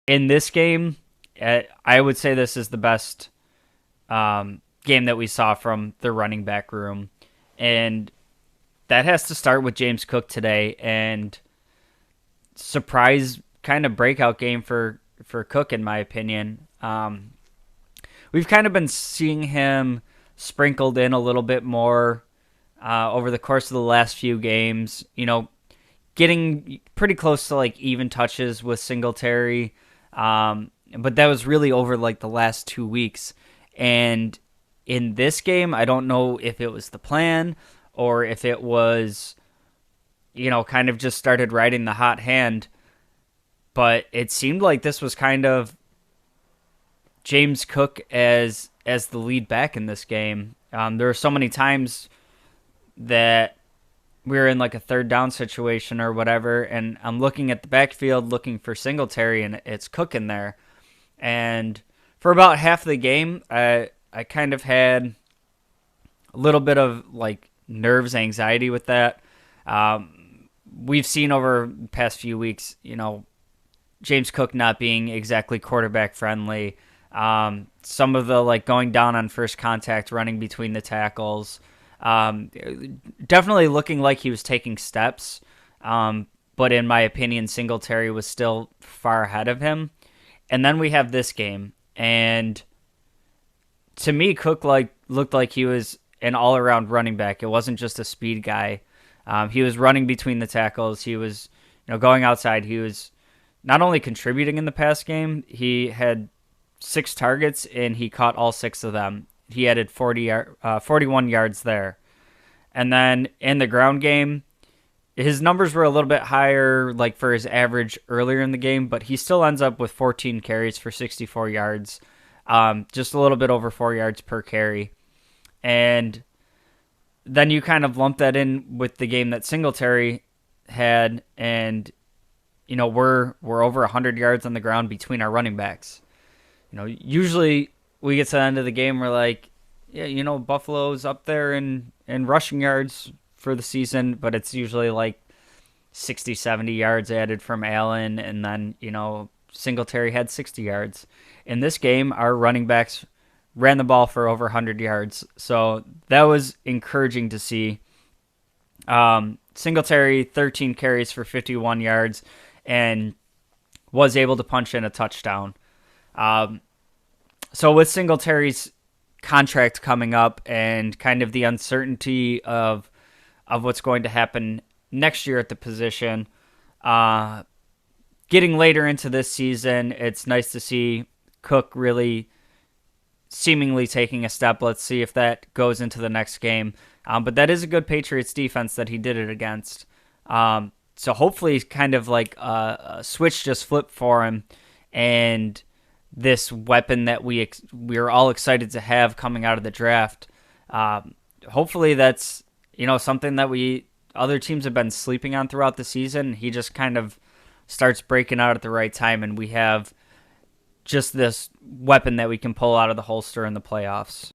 in this game, I would say this is the best game that we saw from the running back room. And that has to start with James Cook today. And surprise kind of breakout game for Cook, in my opinion. We've kind of been seeing him sprinkled in a little bit more over the course of the last few games. Getting pretty close to like even touches with Singletary. But that was really over like the last 2 weeks. And in this game, I don't know if it was the plan or if it was, kind of just started riding the hot hand. But it seemed like this was kind of James Cook as the lead back in this game. There were so many times that we were in like a third down situation or whatever, and I'm looking at the backfield looking for Singletary, and it's Cook in there. And for about half the game, I kind of had a little bit of like nerves, anxiety with that. We've seen over the past few weeks, James Cook not being exactly quarterback friendly. Some of the like going down on first contact, running between the tackles. Definitely looking like he was taking steps. But in my opinion, Singletary was still far ahead of him. And then we have this game, and to me, Cook looked like he was an all-around running back. It wasn't just a speed guy. He was running between the tackles. He was, going outside. He was not only contributing in the pass game. He had 6 targets, and he caught all 6 of them. He added 41 yards there. And then in the ground game, his numbers were a little bit higher, like for his average earlier in the game, but he still ends up with 14 carries for 64 yards, just a little bit over 4 yards per carry. And then you kind of lump that in with the game that Singletary had, and we're over 100 yards on the ground between our running backs. Usually we get to the end of the game, we're like, yeah, Buffalo's up there in rushing yards for the season, but it's usually like 60, 70 yards added from Allen, and then, Singletary had 60 yards. In this game, our running backs ran the ball for over 100 yards, so that was encouraging to see. Singletary, 13 carries for 51 yards, and was able to punch in a touchdown. So with Singletary's contract coming up and kind of the uncertainty of what's going to happen next year at the position, getting later into this season, it's nice to see Cook really seemingly taking a step. Let's see if that goes into the next game. But that is a good Patriots defense that he did it against. So hopefully kind of like a switch just flipped for him, and this weapon that we're all excited to have coming out of the draft. Hopefully that's, something that other teams have been sleeping on throughout the season. He just kind of starts breaking out at the right time, and we have just this weapon that we can pull out of the holster in the playoffs.